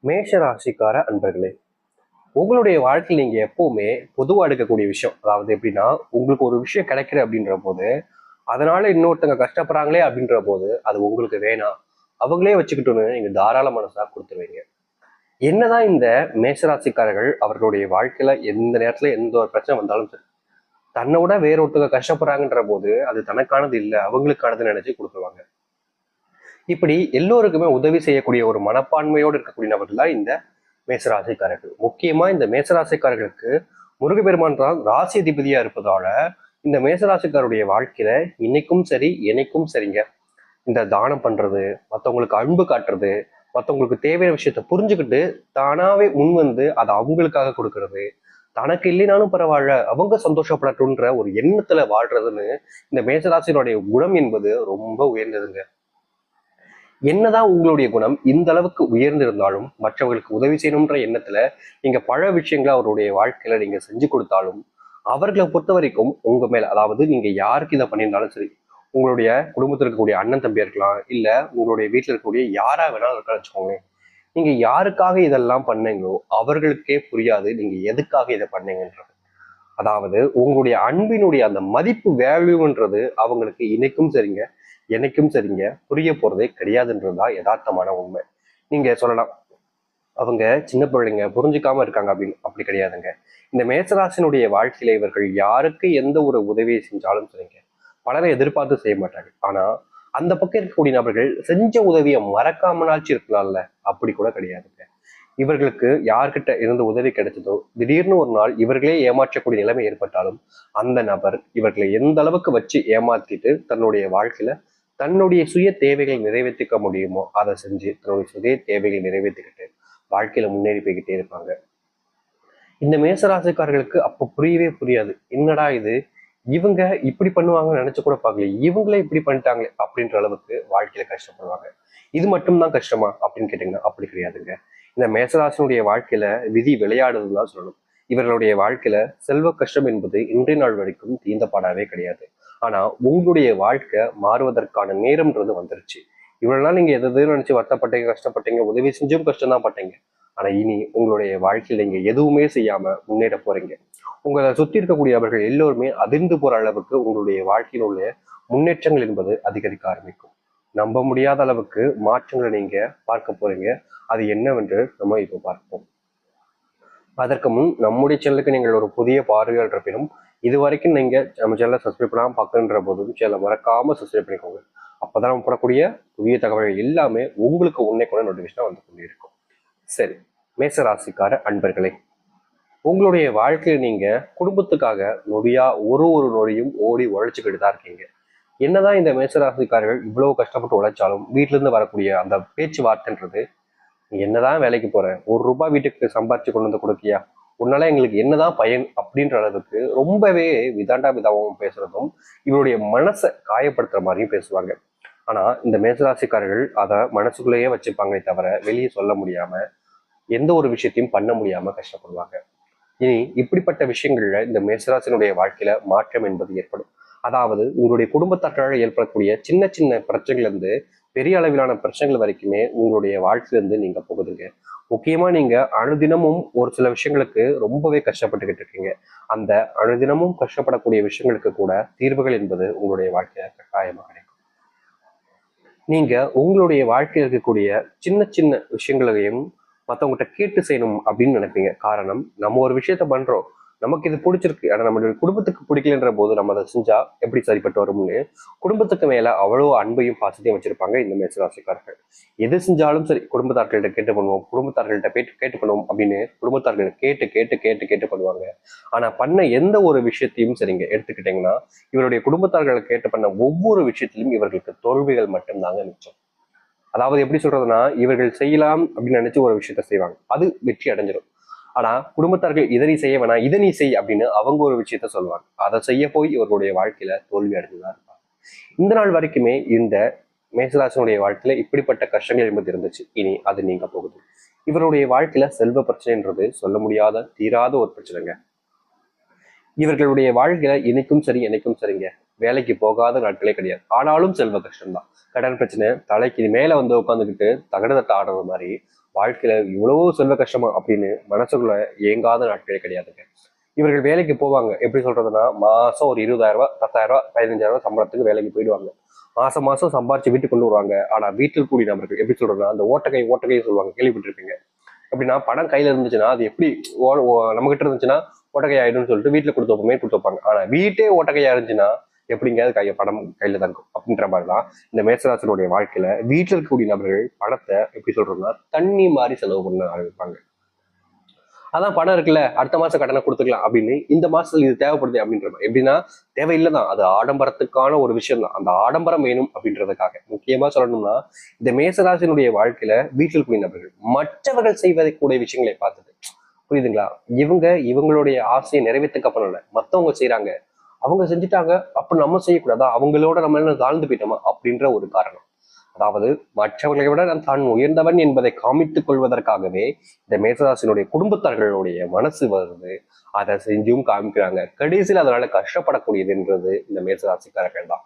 மேஷ ராசிக்கார அன்பர்களே, உங்களுடைய வாழ்க்கையில் நீங்க எப்பவுமே பொதுவா எடுக்கக்கூடிய விஷயம், அதாவது எப்படின்னா, உங்களுக்கு ஒரு விஷயம் கிடைக்கிற அப்படின்ற போது அதனால இன்னொருத்தங்க கஷ்டப்படுறாங்களே அப்படின்ற போது அது உங்களுக்கு வேணாம், அவங்களே வச்சுக்கிட்டோன்னு நீங்க தாராள மனசா கொடுத்துருவீங்க. என்னதான் இந்த மேஷராசிக்காரர்கள் அவர்களுடைய வாழ்க்கையில எந்த நேரத்துல எந்த ஒரு பிரச்சனை வந்தாலும் சரி, தன்னை விட வேற ஒருத்தங்க கஷ்டப்படுறாங்கன்ற போது அது தனக்கானது இல்லை அவங்களுக்கானது நினைச்சு கொடுத்துருவாங்க. இப்படி எல்லோருக்குமே உதவி செய்யக்கூடிய ஒரு மனப்பான்மையோடு இருக்கக்கூடிய நபர்கள் தான் இந்த மேசராசிக்காரர்கள். முக்கியமா இந்த மேசராசிக்காரர்களுக்கு முருகப்பெருமான் தான் ராசி அதிபதியா இருப்பதால இந்த மேசராசிக்காருடைய வாழ்க்கையில இன்னைக்கும் சரி என்னைக்கும் சரிங்க, இந்த தானம் பண்றது, மற்றவங்களுக்கு அன்பு காட்டுறது, மற்றவங்களுக்கு தேவையான விஷயத்த புரிஞ்சுக்கிட்டு தானாவே முன் வந்து அதை அவங்களுக்காக கொடுக்கறது, தனக்கு இல்லைனாலும் பரவாயில்ல அவங்க சந்தோஷப்படட்டும்ன்ற ஒரு எண்ணத்துல வாழ்றதுன்னு இந்த மேசராசினுடைய குணம் என்பது ரொம்ப உயர்ந்ததுங்க. என்னதான் உங்களுடைய குணம் இந்த அளவுக்கு உயர்ந்திருந்தாலும் மற்றவர்களுக்கு உதவி செய்யணுன்ற எண்ணத்துல நீங்க பல விஷயங்களை அவருடைய வாழ்க்கையில நீங்க செஞ்சு கொடுத்தாலும் அவர்களை பொறுத்த வரைக்கும் உங்க மேல, அதாவது நீங்க யாருக்கு இதை பண்ணியிருந்தாலும் சரி, உங்களுடைய குடும்பத்தில் இருக்கக்கூடிய அண்ணன் தம்பியா இருக்கலாம், இல்ல உங்களுடைய வீட்டுல இருக்கக்கூடிய யாரா வேணாலும் இருக்கலாம் வச்சுக்கோங்க, நீங்க யாருக்காக இதெல்லாம் பண்ணீங்களோ அவர்களுக்கே புரியாது நீங்க எதுக்காக இதை பண்ணீங்கன்றது. அதாவது உங்களுடைய அன்பினுடைய அந்த மதிப்பு வேல்யூன்றது அவங்களுக்கு இன்னைக்கும் சரிங்க என்னைக்கும் சரிங்க புரிய போறதே கிடையாதுன்றதுதான் யதார்த்தமான உண்மை. நீங்க சொல்லலாம் அவங்க சின்ன பிள்ளைங்க புரிஞ்சுக்காம இருக்காங்க அப்படின்னு, அப்படி கிடையாதுங்க. இந்த மேசராசினுடைய வாழ்க்கையில இவர்கள் யாருக்கு எந்த ஒரு உதவியை செஞ்சாலும் சரிங்க, பலரை எதிர்பார்த்து செய்ய மாட்டாங்க. ஆனா அந்த பக்கம் இருக்கக்கூடிய நபர்கள் செஞ்ச உதவியை மறக்காமனாச்சும் இருக்கலாம்ல, அப்படி கூட கிடையாதுங்க. இவர்களுக்கு யார்கிட்ட இருந்து உதவி கிடைச்சதோ திடீர்னு ஒரு நாள் இவர்களே ஏமாற்றக்கூடிய நிலைமை ஏற்பட்டாலும் அந்த நபர் இவர்களை எந்த அளவுக்கு வச்சு ஏமாத்திட்டு தன்னுடைய வாழ்க்கையில தன்னுடைய சுய தேவைகளை நிறைவேற்றிக்க முடியுமோ அதை செஞ்சு தன்னுடைய சுய தேவைகளை நிறைவேற்றிக்கிட்டு வாழ்க்கையில முன்னேறி போய்கிட்டே இருப்பாங்க. இந்த மேசராசிக்காரர்களுக்கு அப்ப புரியவே புரியாது, என்னடா இது, இவங்க இப்படி பண்ணுவாங்கன்னு நினைச்சு கூட பார்க்கல, இவங்களே இப்படி பண்ணிட்டாங்களே அப்படின்ற அளவுக்கு வாழ்க்கையில கஷ்டப்படுவாங்க. இது மட்டும்தான் கஷ்டமா அப்படின்னு கேட்டீங்கன்னா அப்படி கிடையாதுங்க. இந்த மேசராசினுடைய வாழ்க்கையில விதி விளையாடுதுன்னு தான் சொல்லணும். இவர்களுடைய வாழ்க்கையில செல்வ கஷ்டம் என்பது இன்றைய நாள் வரைக்கும் தீர்ந்தப்பாடாவே கிடையாது. ஆனா உங்களுடைய வாழ்க்கை மாறுவதற்கான நேரம்ன்றது வந்துருச்சு. இவ்வளவு நாள் நீங்க எது நினைச்சு வருத்தப்பட்டீங்க, கஷ்டப்பட்டீங்க, உதவி செஞ்சும் கஷ்டம் தான் பட்டீங்க. ஆனா இனி உங்களுடைய வாழ்க்கையில நீங்க எதுவுமே செய்யாம முன்னேற போறீங்க. உங்களை சுத்தி இருக்கக்கூடிய அவர்கள் எல்லோருமே அதிர்ந்து போற அளவுக்கு உங்களுடைய வாழ்க்கையில் உள்ள முன்னேற்றங்கள் என்பது அதிகரிக்க ஆரம்பிக்கும். நம்ப முடியாத அளவுக்கு மாற்றங்களை நீங்க பார்க்க போறீங்க. அது என்னவென்று நம்ம இப்போ பார்ப்போம். அதற்கு முன் நம்முடைய சேனலுக்கு நீங்கள் ஒரு புதிய பார்வையாளர் இருப்பினும் இது வரைக்கும் நீங்க நம்ம சேனலை சப்ஸ்கிரைப் பண்ணாம பார்க்கன்ற போதும் சேனலை மறக்காம சப்ஸ்கிரைப் பண்ணிக்கோங்க. அப்பதான் நம்ம போடக்கூடிய புதிய தகவல்கள் எல்லாமே உங்களுக்கு உன்னை கூட நோட்டிஃபிகேஷனா வந்து கொண்டே இருக்கும். சரி, மேசராசிக்கார அன்பர்களே, உங்களுடைய வாழ்க்கையில நீங்க குடும்பத்துக்காக நொடியா ஒரு ஒரு நொடியும் ஓடி உழைச்சுக்கிட்டு தான் இருக்கீங்க. என்னதான் இந்த மேசராசிக்காரர்கள் இவ்வளவு கஷ்டப்பட்டு உழைச்சாலும் வீட்டுல இருந்து வரக்கூடிய அந்த பேச்சுவார்த்தைன்றது, என்னதான் வேலைக்கு போற, ₹1 வீட்டுக்கு சம்பாரிச்சு கொண்டு வந்து கொடுக்கியா, உன்னால எங்களுக்கு என்னதான் பயன் அப்படின்ற அளவுக்கு ரொம்பவே விதாண்டா விதாவும் பேசுறதும் இவருடைய மனசை காயப்படுத்துற மாதிரியும் பேசுவாங்க. ஆனா இந்த மேசராசிக்காரர்கள் அதை மனசுக்குள்ளேயே வச்சுப்பாங்களே தவிர வெளியே சொல்ல முடியாம எந்த ஒரு விஷயத்தையும் பண்ண முடியாம கஷ்டப்படுவாங்க. இனி இப்படிப்பட்ட விஷயங்கள்ல இந்த மேசராசினுடைய வாழ்க்கையில மாற்றம் என்பது ஏற்படும். அதாவது உங்களுடைய குடும்பத்தார்களால் ஏற்படக்கூடிய சின்ன சின்ன பிரச்சனைகள் இருந்து பெரிய அளவிலான பிரச்சனைகள் வரைக்குமே உங்களுடைய வாழ்க்கையிலிருந்து நீங்க போகுதுங்க. முக்கியமா நீங்க அனுதினமும் ஒரு சில விஷயங்களுக்கு ரொம்பவே கஷ்டப்பட்டுக்கிட்டு இருக்கீங்க. அந்த அனுதினமும் கஷ்டப்படக்கூடிய விஷயங்களுக்கு கூட தீர்வுகள் என்பது உங்களுடைய வாழ்க்கையில கட்டாயமா கிடைக்கும். நீங்க உங்களுடைய வாழ்க்கையில் இருக்கக்கூடிய சின்ன சின்ன விஷயங்களையும் மற்றவங்ககிட்ட கேட்டு செய்யணும் அப்படின்னு நினைப்பீங்க. காரணம், நம்ம ஒரு விஷயத்த பண்றோம், நமக்கு இது பிடிச்சிருக்கு, ஆனா நம்மளுடைய குடும்பத்துக்கு பிடிக்கலன்ற போது நம்ம அதை செஞ்சா எப்படி சரிப்பட்டு வரும்னு குடும்பத்துக்கு மேல அவ்வளவு அன்பையும் பாசத்தையும் வச்சிருப்பாங்க இந்த மேசராசிக்காரர்கள். எது செஞ்சாலும் சரி குடும்பத்தார்கள்ட்ட கேட்டு பண்ணுவோம், குடும்பத்தார்கள்ட்ட கேட்டு பண்ணுவோம் அப்படின்னு குடும்பத்தார்கள் கேட்டு கேட்டு கேட்டு கேட்டு பண்ணுவாங்க. ஆனா பண்ண எந்த ஒரு விஷயத்தையும் சரிங்க எடுத்துக்கிட்டீங்கன்னா இவருடைய குடும்பத்தார்களை கேட்டு பண்ண ஒவ்வொரு விஷயத்திலும் இவர்களுக்கு தோல்விகள் மட்டும்தாங்க மிச்சம். அதாவது எப்படி சொல்றதுன்னா, இவர்கள் செய்யலாம் அப்படின்னு நினைச்சு ஒரு விஷயத்த செய்வாங்க, அது வெற்றி அடைஞ்சிடும். ஆனா குடும்பத்தார்கள் இதை நீ செய்ய வேணாம், இதை நீ செய் அப்படின்னு அவங்க ஒரு விஷயத்த சொல்லுவாங்க, அதை செய்ய போய் இவர்களுடைய வாழ்க்கையில தோல்வி அடைஞ்சுதான் இருப்பாங்க. இந்த நாள் வரைக்குமே இந்த மேசராசனுடைய வாழ்க்கையில இப்படிப்பட்ட கஷ்டங்கள் என்பது இருந்துச்சு. இனி அது நீங்க போகுது. இவருடைய வாழ்க்கையில செல்வ பிரச்சனைன்றது சொல்ல முடியாத தீராத ஒரு பிரச்சனைங்க. இவர்களுடைய வாழ்க்கையில இன்னைக்கும் சரி என்னைக்கும் சரிங்க, வேலைக்கு போகாத நாட்களே கிடையாது. ஆனாலும் செல்வ கஷ்டம்தான். கடன் பிரச்சனை தலைக்கு மேல வந்து உட்காந்துக்கிட்டு தகடு தட்ட ஆடுறது மாதிரி வாழ்க்கையில இவ்வளவோ செல்வ கஷ்டமா அப்படின்னு மனசுக்குள்ள ஏங்காத நாட்களே கிடையாதுங்க. இவர்கள் வேலைக்கு போவாங்க. எப்படி சொல்றதுன்னா, மாசம் ஒரு 20,000 ரூபாய், 10,000 ரூபாய், 15,000 சம்பளத்துக்கு வேலைக்கு போயிடுவாங்க. மாசம் மாசம் சம்பாரிச்சு வீட்டுக்கு கொண்டு வருவாங்க. ஆனா வீட்டில் கூடிய நபர்கள் எப்படி சொல்றதுன்னா, அந்த ஓட்டக்கை சொல்லுவாங்க, கேள்விப்பட்டிருப்பீங்க. எப்படின்னா, பணம் கையில இருந்துச்சுன்னா அது எப்படி நம்ம கிட்ட இருந்துச்சுன்னா ஓட்டக்கை ஆயிடும்னு சொல்லிட்டு வீட்டுல கொடுத்து வைப்போமே கொடுத்து வைப்பாங்க. ஆனா வீட்டே ஓட்டக்கையா இருந்துச்சுன்னா எப்படிங்காவது பணம் கையில தான் இருக்கும் அப்படின்ற மாதிரிதான் இந்த மேசராசனுடைய வாழ்க்கையில வீட்டில் இருக்கக்கூடிய நபர்கள் பணத்தை எப்படி சொல்றோம்னா தண்ணி மாதிரி செலவு பண்ண ஆரம்பிப்பாங்க. அதான் பணம் இருக்குல்ல, அடுத்த மாசம் கடனை கொடுத்துக்கலாம் அப்படின்னு இந்த மாசத்துல இது தேவைப்படுது அப்படின்ற மாதிரி. எப்படின்னா தேவையில்லைதான், அது ஆடம்பரத்துக்கான ஒரு விஷயம் தான். அந்த ஆடம்பரம் வேணும் அப்படின்றதுக்காக முக்கியமா சொல்லணும்னா இந்த மேசராசினுடைய வாழ்க்கையில வீட்டில் கூடிய நபர்கள் மற்றவர்கள் செய்வதை கூடிய விஷயங்களை பார்த்துட்டு, புரியுதுங்களா, இவங்களுடைய ஆசையை நிறைவேற்றுக்க பண்ணல, மத்தவங்க செய்யறாங்க, அவங்க செஞ்சுட்டாங்க அப்ப நம்ம செய்யக்கூடாதா, அவங்களோட நம்ம என்ன தாழ்ந்து போயிட்டோமா அப்படின்ற ஒரு காரணம். அதாவது மற்றவர்களை விட நான் தான் உயர்ந்தவன் என்பதை காமித்துக் கொள்வதற்காகவே இந்த மேசராசினுடைய குடும்பத்தார்களுடைய மனசு வருது, அதை செஞ்சும் காமிக்கிறாங்க. கடைசியில் அதனால கஷ்டப்படக்கூடியதுன்றது இந்த மேசராசிக்காரர்கள் தான்.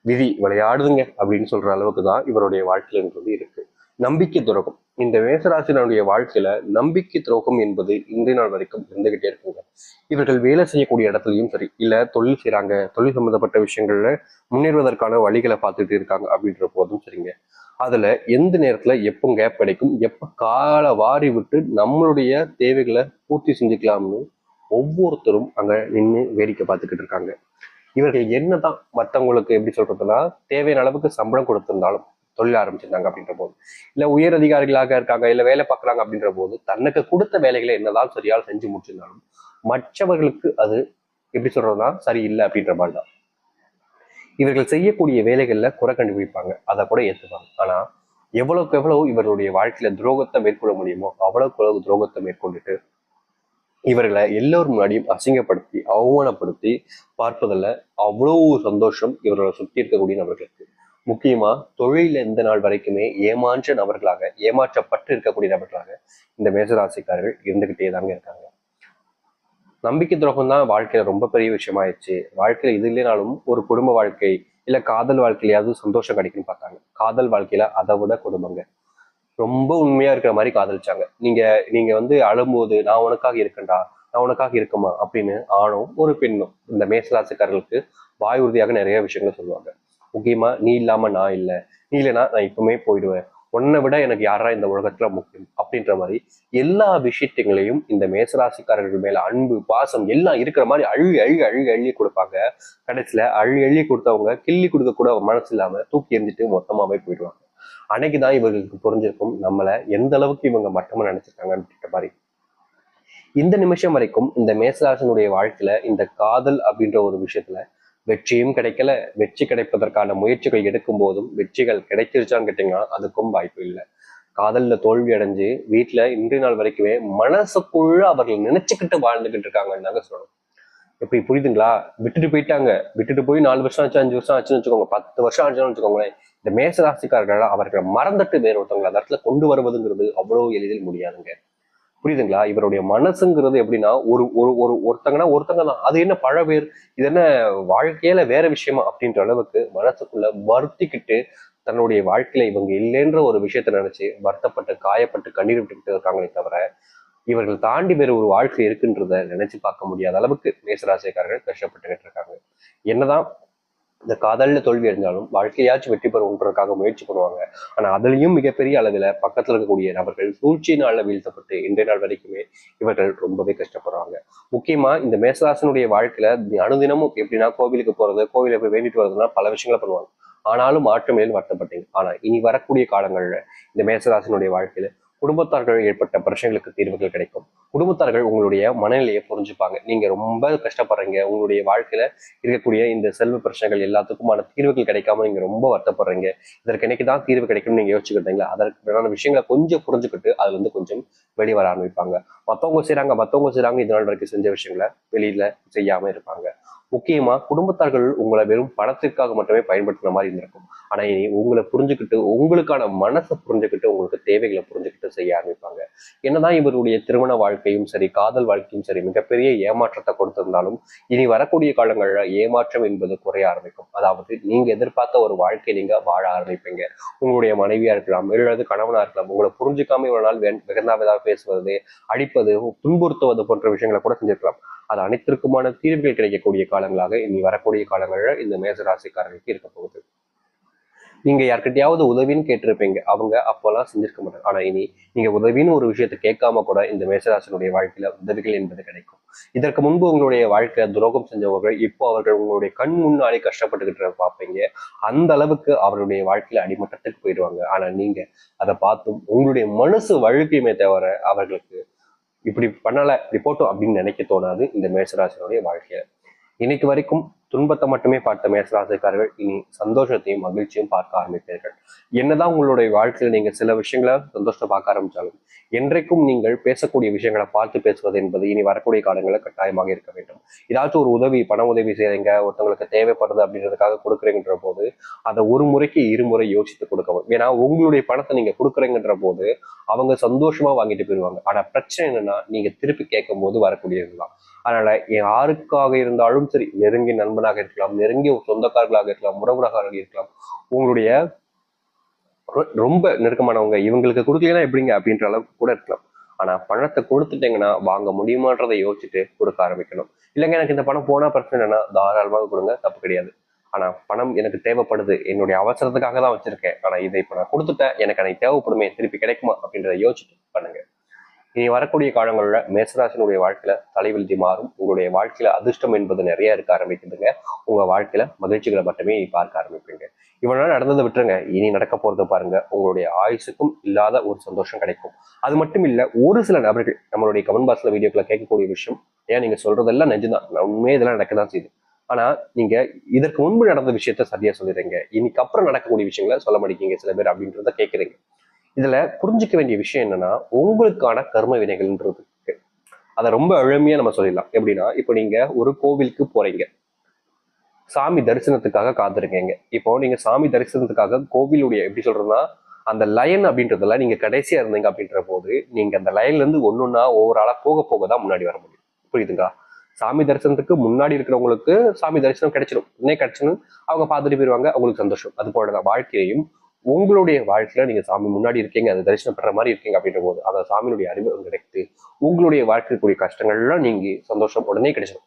விதி விளையாடுதுங்க அப்படின்னு சொல்ற அளவுக்கு தான் இவருடைய வாழ்க்கையில்ன்றது இருக்கு. நம்பிக்கை துரோகம், இந்த மேசராசினுடைய வாழ்க்கையில நம்பிக்கை துரோகம் என்பது இன்றைய நாள் வரைக்கும் இருந்துகிட்டே இருக்குங்க. இவர்கள் வேலை செய்யக்கூடிய இடத்துலயும் சரி, இல்ல தொழில் செய்யறாங்க, தொழில் சம்பந்தப்பட்ட விஷயங்கள்ல முன்னேறுவதற்கான வழிகளை பார்த்துட்டு இருக்காங்க அப்படின்ற போதும் சரிங்க, அதுல எந்த நேரத்துல எப்போ கேப் கிடைக்கும், எப்ப காலை வாரி விட்டு நம்மளுடைய தேவைகளை பூர்த்தி செஞ்சுக்கலாம்னு ஒவ்வொருத்தரும் அங்க நின்று வேடிக்கை பார்த்துக்கிட்டு இருக்காங்க. இவர்கள் என்னதான் மற்றவங்களுக்கு எப்படி சொல்றதுன்னா தேவையான அளவுக்கு சம்பளம் கொடுத்திருந்தாலும் தொழில் ஆரம்பிச்சிருந்தாங்க அப்படின்ற போது, இல்ல உயர் அதிகாரிகளாக இருக்காங்க, இல்ல வேலை பார்க்குறாங்க அப்படின்ற போது தனக்கு கொடுத்த வேலைகளை என்னதான் சரியாக செஞ்சு முடிச்சிருந்தாலும் மற்றவர்களுக்கு அது எப்படி சொல்றதுன்னா சரியில்லை அப்படின்ற மாதிரி தான். இவர்கள் செய்யக்கூடிய வேலைகள்ல குறை கண்டுபிடிப்பாங்க, அதை கூட ஏற்றுப்பாங்க. ஆனா எவ்வளவுக்கு எவ்வளவு இவருடைய வாழ்க்கையில துரோகத்தை மேற்கொள்ள முடியுமோ அவ்வளவுக்கு எவ்வளவு துரோகத்தை மேற்கொண்டுட்டு இவர்களை எல்லோரும் முன்னாடியும் அசிங்கப்படுத்தி அவமானப்படுத்தி பார்ப்பதில் அவ்வளவு சந்தோஷம் இவர்களை சுற்றி இருக்கக்கூடிய நபர்களுக்கு. முக்கியமா தொழில இந்த நாள் வரைக்குமே ஏமாற்ற நபர்களாக, ஏமாற்றப்பட்டு இருக்கக்கூடிய நபர்களாக இந்த மேசராசிக்காரர்கள் இருந்துகிட்டே தாங்க இருக்காங்க. நம்பிக்கை துரோகம் தான் வாழ்க்கையில ரொம்ப பெரிய விஷயமாயிடுச்சு. வாழ்க்கையில இது இல்லைனாலும் ஒரு குடும்ப வாழ்க்கை இல்ல காதல் வாழ்க்கையிலையாவது சந்தோஷம் கிடைக்குன்னு பார்த்தாங்க. காதல் வாழ்க்கையில அதை விட குடும்பங்க. ரொம்ப உண்மையா இருக்கிற மாதிரி காதலிச்சாங்க. நீங்க நீங்க அழும்போது நான் உனக்காக இருக்கேன்டா, நான் உனக்காக இருக்கமா அப்படின்னு ஆணும் ஒரு பெண்ணும் இந்த மேசராசிக்காரர்களுக்கு வாய் உறுதியாக நிறைய விஷயங்கள் சொல்லுவாங்க. முக்கியமா நீ இல்லாம நான் இல்லை, நீ இல்லைன்னா நான் இப்பவுமே போயிடுவேன், உன்னை விட எனக்கு யாரா இந்த உலகத்துல முக்கியம் அப்படின்ற மாதிரி எல்லா விஷயத்தைகளையும் இந்த மேசராசிக்காரர்கள் மேல அன்பு பாசம் எல்லாம் இருக்கிற மாதிரி அள்ளி கொடுப்பாங்க. கடைசியில அள்ளி கொடுத்தவங்க கிள்ளி கொடுக்க கூட மனசு இல்லாம தூக்கி எறிஞ்சிட்டு மொத்தமாவே போயிடுவாங்க. அன்னைக்குதான் இவர்களுக்கு புரிஞ்சிருக்கும் நம்மள எந்த அளவுக்கு இவங்க மட்டமா நினைச்சிருக்காங்கன்ற மாதிரி. இந்த நிமிஷம் வரைக்கும் இந்த மேசராசனுடைய வாழ்க்கையில இந்த காதல் அப்படின்ற ஒரு விஷயத்துல வெற்றியும் கிடைக்கல. வெற்றி கிடைப்பதற்கான முயற்சிகள் எடுக்கும் போதும் வெற்றிகள் கிடைச்சிருச்சான்னு கேட்டீங்கன்னா அதுக்கும் வாய்ப்பு இல்லை. காதல்ல தோல்வி அடைஞ்சு வீட்டுல இன்றைய நாள் வரைக்குமே மனசுக்குள்ள அவர்கள் நினைச்சுக்கிட்டு வாழ்ந்துகிட்டு இருக்காங்கன்னு தாங்க சொல்லணும். எப்படி புரியுதுங்களா? விட்டுட்டு போயிட்டாங்க, விட்டுட்டு போய் 4 வருஷம் ஆச்சு, 5 வருஷம் ஆச்சுன்னு வச்சுக்கோங்க, 10 வருஷம் ஆச்சுன்னு வச்சுக்கோங்களேன். இந்த மேசராசிக்காரர்கள் அவர்களை மறந்துட்டு வேற ஒருத்தவங்களை அந்த இடத்துல கொண்டு வருவதுங்கிறது அவ்வளவு எளிதில் முடியாதுங்க. புரியுதுங்களா? இவருடைய மனசுங்கிறது எப்படின்னா ஒரு ஒரு ஒரு ஒருத்தங்கன்னா ஒருத்தங்க தான், அது என்ன பழ பேர், இது என்ன வாழ்க்கையில வேற விஷயமா அப்படின்ற அளவுக்கு மனசுக்குள்ள வருத்திக்கிட்டு தன்னுடைய வாழ்க்கையில இவங்க இல்லைன்ற ஒரு விஷயத்த நினைச்சு வருத்தப்பட்டு காயப்பட்டு கண்ணீர் விட்டுக்கிட்டு இருக்காங்களே தவிர இவர்கள் தாண்டி வேற ஒரு வாழ்க்கை இருக்குன்றத நினைச்சு பார்க்க முடியாத அளவுக்கு மேசராசிக்காரர்கள் கஷ்டப்பட்டுக்கிட்டு இருக்காங்க. என்னதான் இந்த காதல்ல தோல்வி அடைஞ்சாலும் வாழ்க்கையாச்சும் வெற்றி பெறுவதற்காக முயற்சி பண்ணுவாங்க. ஆனா அதுலயும் மிகப்பெரிய அளவுல பக்கத்துல இருக்கக்கூடிய நபர்கள் சூழ்ச்சியினால வீழ்த்தப்பட்டு இன்றைய நாள் வரைக்குமே இவர்கள் ரொம்பவே கஷ்டப்படுறாங்க. முக்கியமா இந்த மேசராசனுடைய வாழ்க்கையில அனுதினமும் எப்படின்னா கோவிலுக்கு போறது, கோவில போய் வேண்டிட்டு வர்றதுன்னா பல விஷயங்களை பண்ணுவாங்க. ஆனாலும் மாற்றமேல் வருத்தப்பட்டீங்க. ஆனா இனி வரக்கூடிய காலங்கள்ல இந்த மேசராசனுடைய வாழ்க்கையில குடும்பத்தார்கள் ஏற்பட்ட பிரச்சனைகளுக்கு தீர்வுகள் கிடைக்கும். குடும்பத்தார்கள் உங்களுடைய மனநிலையை புரிஞ்சுப்பாங்க. நீங்க ரொம்ப கஷ்டப்படுறீங்க, உங்களுடைய வாழ்க்கையில இருக்கக்கூடிய இந்த செல்வ பிரச்சனைகள் எல்லாத்துக்குமான தீர்வுகள் கிடைக்காம நீங்க ரொம்ப வருத்தப்படுறீங்க, இதற்கு என்னைக்குதான் தீர்வு கிடைக்கும்னு நீங்க யோசிச்சுக்கிட்டீங்களா, அதற்கான விஷயங்களை கொஞ்சம் புரிஞ்சுக்கிட்டு அதுல கொஞ்சம் வெளியே வர ஆரம்பிப்பாங்க. மத்தவங்க செய்யறாங்க இது நாள் வரைக்கும் செஞ்ச விஷயங்களை வெளியில செய்யாம இருப்பாங்க. முக்கியமா குடும்பத்தார்கள் உங்களை வெறும் பணத்திற்காக மட்டுமே பயன்படுத்துற மாதிரி இருந்திருக்கும். ஆனா இனி உங்களை புரிஞ்சுக்கிட்டு, உங்களுக்கான மனசை புரிஞ்சுக்கிட்டு, உங்களுக்கு தேவைகளை புரிஞ்சுக்கிட்டு செய்ய ஆரம்பிப்பாங்க. என்னதான் இவருடைய திருமண வாழ்க்கையும் சரி, காதல் வாழ்க்கையும் சரி மிகப்பெரிய ஏமாற்றத்தை கொடுத்திருந்தாலும், இனி வரக்கூடிய காலங்கள்ல ஏமாற்றம் என்பது குறைய ஆரம்பிக்கும். அதாவது நீங்க எதிர்பார்த்த ஒரு வாழ்க்கையை நீங்க வாழ ஆரம்பிப்பீங்க. உங்களுடைய மனைவியா இருக்கலாம், அல்லது கணவனா இருக்கலாம், உங்களை புரிஞ்சுக்காம இவ்வளவு நாள் வெகுந்தாவதாக பேசுவது, அடிப்பது, துன்புறுத்துவது போன்ற விஷயங்களை கூட செஞ்சிருக்கலாம். அது அனைத்திற்குமான தீர்வுகள் கிடைக்கக்கூடிய காலங்களாக இனி வரக்கூடிய காலங்கள்ல இந்த மேசராசிக்காரர்களுக்கு இருக்க போகுது. நீங்க யார்கிட்டயாவது உதவின்னு கேட்டிருப்பீங்க, அவங்க அப்பெல்லாம் செஞ்சிருக்க மாட்டாங்க. ஆனா இனி நீங்க உதவின்னு ஒரு விஷயத்த கேட்காம கூட இந்த மேசராசினுடைய வாழ்க்கையில உதவிகள் என்பது கிடைக்கும். இதற்கு முன்பு உங்களுடைய வாழ்க்கை துரோகம் செஞ்சவர்கள் இப்போ அவர்கள் உங்களுடைய கண் முன்னாலே கஷ்டப்பட்டுக்கிட்டு பார்ப்பீங்க. அந்த அளவுக்கு அவருடைய வாழ்க்கையில அடிமட்டத்துக்கு போயிடுவாங்க. ஆனா நீங்க அதை பார்த்தும் உங்களுடைய மனசு வழுக்கையுமே தவிர அவர்களுக்கு இப்படி பண்ணல, இப்படி போட்டோம் அப்படின்னு நினைக்க தோணாது இந்த மேசராசினுடைய வாழ்க்கையில. இன்னைக்கு வரைக்கும் துன்பத்தை மட்டுமே பார்த்த மேசராசிக்காரர்கள் இனி சந்தோஷத்தையும் மகிழ்ச்சியும் பார்க்க ஆரம்பிப்பீர்கள். என்னதான் உங்களுடைய வாழ்க்கையில் நீங்க சில விஷயங்களை சந்தோஷத்தை பார்க்க ஆரம்பிச்சாலும், என்றைக்கும் நீங்கள் பேசக்கூடிய விஷயங்களை பார்த்து பேசுவது என்பது இனி வரக்கூடிய காலங்களில் கட்டாயமாக இருக்க வேண்டும். ஏதாச்சும் ஒரு உதவி, பண உதவி செய்றீங்க, ஒருத்தவங்களுக்கு தேவைப்படுது அப்படின்றதுக்காக கொடுக்குறீங்கன்ற போது அதை ஒரு முறைக்கு இருமுறை யோசித்து கொடுக்கவும். ஏன்னா உங்களுடைய பணத்தை நீங்க கொடுக்குறீங்கன்ற போது அவங்க சந்தோஷமா வாங்கிட்டு போயிடுவாங்க. ஆனா பிரச்சனை என்னன்னா, நீங்க திருப்பி கேட்கும் போது வரக்கூடியதுதான். அதனால யாருக்காக இருந்தாலும் சரி, நெருங்கிய நண்பனாக இருக்கலாம், நெருங்கிய சொந்தக்காரர்களாக இருக்கலாம், உறவுகளாக இருக்கலாம், உங்களுடைய ரொம்ப நெருக்கமானவங்க இவங்களுக்கு கொடுக்கலன்னா எப்படிங்க அப்படின்ற அளவுக்கு கூட இருக்கலாம். ஆனா பணத்தை கொடுத்துட்டீங்கன்னா வாங்க முடியுமான்றதை யோசிச்சுட்டு கொடுக்க ஆரம்பிக்கணும். இல்லைங்க எனக்கு இந்த பணம் போனா பிரச்சனை இல்லைன்னா தாராளமாக கொடுங்க, தப்பு கிடையாது. ஆனா பணம் எனக்கு தேவைப்படுது, என்னுடைய அவசரத்துக்காக தான் வச்சிருக்கேன், ஆனா இதை இப்ப நான் கொடுத்துட்டேன், எனக்கு அன்னைக்கு தேவைப்படுமே, திருப்பி கிடைக்குமா அப்படின்றத யோசிச்சுட்டு பண்ணுங்க. இனி வரக்கூடிய காலங்களில் மேசராசினுடைய வாழ்க்கையில தலைவிழுதி மாறும். உங்களுடைய வாழ்க்கையில அதிர்ஷ்டம் என்பது நிறைய இருக்க ஆரம்பிக்குதுங்க. உங்க வாழ்க்கையில மகிழ்ச்சிகளை மட்டுமே பார்க்க ஆரம்பிப்பீங்க. இவ்வளவு நாள் நடந்ததை விட்டுருங்க, இனி நடக்க போறதை பாருங்க. உங்களுடைய ஆயுசுக்கும் இல்லாத ஒரு சந்தோஷம் கிடைக்கும். அது மட்டும் இல்ல, ஒரு சில நபர்கள் நம்மளுடைய கமெண்ட் பாக்ஸ்ல வீடியோக்களை கேட்கக்கூடிய விஷயம், ஏன் நீங்க சொல்றதெல்லாம் நெஞ்சுதான், உண்மையே இதெல்லாம் நடக்கதான் செய்யுது. ஆனா நீங்க இதற்கு முன்பு நடந்த விஷயத்த சரியா சொல்லிடுறீங்க, இன்னைக்கு அப்புறம் நடக்கக்கூடிய விஷயங்களை சொல்ல மாட்டேங்க சில பேர் அப்படின்றத கேட்குறீங்க. இதுல புரிஞ்சுக்க வேண்டிய விஷயம் என்னன்னா, உங்களுக்கான கர்ம வினைகள்ன்றது இருக்கு. அதை ரொம்ப எளிமையா நம்ம சொல்லிடலாம். எப்படின்னா, இப்போ நீங்க ஒரு கோவிலுக்கு போறீங்க, சாமி தரிசனத்துக்காக காத்திருக்கீங்க. இப்போ நீங்க சாமி தரிசனத்துக்காக கோவிலுடைய எப்படி சொல்றதுன்னா, அந்த லைன் அப்படின்றதுல நீங்க கடைசியா இருந்தீங்க அப்படின்ற போது நீங்க அந்த லைன்ல இருந்து ஒன்னொன்னா ஒவ்வொரு ஆளா போக போக தான் முன்னாடி வர முடியும். புரியுதுங்களா? சாமி தரிசனத்துக்கு முன்னாடி இருக்கிறவங்களுக்கு சாமி தரிசனம் கிடைச்சிடும், இன்னைக்கு கிடைச்சிடும், அவங்க பார்த்துட்டு போயிருவாங்க, அவங்களுக்கு சந்தோஷம். அது போலதான் வாழ்க்கையையும், உங்களுடைய வாழ்க்கையில நீங்க சாமி முன்னாடி இருக்கீங்க, அது தரிசனம் பண்ற மாதிரி இருக்கீங்க அப்படின்ற போது அந்த சாமியினுடைய அறிவு கிடைத்து உங்களுடைய வாழ்க்கைக்குரிய கஷ்டங்கள்லாம் நீங்க சந்தோஷம் உடனே கிடைச்சிடும்.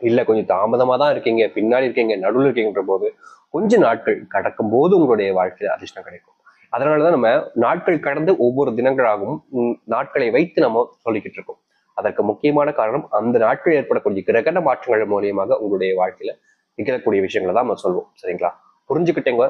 இல்ல கொஞ்சம் தாமதமா தான் இருக்கீங்க, பின்னாடி இருக்கீங்க, நடுவில் இருக்கீங்கன்ற போது கொஞ்ச நாட்கள் கடக்கும் போது உங்களுடைய வாழ்க்கையில அதிர்ஷ்டம் கிடைக்கும். அதனாலதான் நம்ம நாட்கள் கடந்து ஒவ்வொரு தினங்களாகவும் நாட்களை வைத்து நம்ம சொல்லிக்கிட்டு இருக்கோம். அதற்கு முக்கியமான காரணம் அந்த நாட்கள் ஏற்படக்கூடிய கிரகண மாற்றங்கள் மூலியமாக உங்களுடைய வாழ்க்கையில நிகழக்கூடிய விஷயங்களை தான் நம்ம சொல்வோம். சரிங்களா? புரிஞ்சுக்கிட்டேங்க.